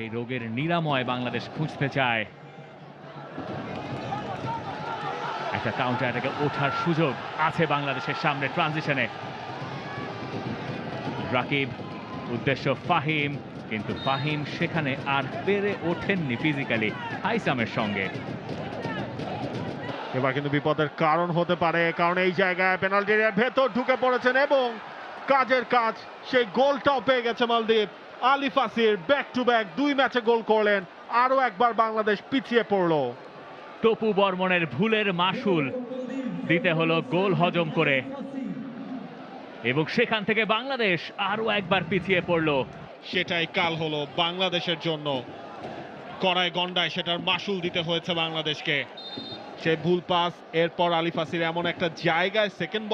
সেই রোগের নিরাময় বাংলাদেশ খুঁজতে চায়। একটা কাউন্টার অ্যাটাকে ওঠার সুযোগ আছে বাংলাদেশের সামনে ট্রানজিশনে। রাকিব, উদ্দেশ্য ফাহিম, কিন্তু ফাহিম সেখানে আর পেরে ওঠেননি ফিজিক্যালি হাইসামের সঙ্গে। এবার কিন্তু বিপদের কারণ হতে পারে, কারণ এই জায়গায় পেনাল্টি এরিয়ার ভেতর ঢুকে পড়েছেন এবং কাজের কাজ, সেই গোলটাও পেয়ে গেছে মালদ্বীপ। আলী ফাসির ব্যাক টু ব্যাক 2 ম্যাচে গোল করলেন, আরো একবার বাংলাদেশ পিছিয়ে পড়লো। টপু বর্মনের ভুলের মাসুল দিতে হলো গোল হজম করে, এবং সেখান থেকে বাংলাদেশ আরো একবার পিছিয়ে পড়লো। সেটাই কাল হলো বাংলাদেশের জন্য, কড়ায় গন্ডায় সেটার মাসুল দিতে হয়েছে বাংলাদেশকে। সেই ভুল পাস, এরপর আলী ফাসির এমন একটা জায়গায় সেকেন্ড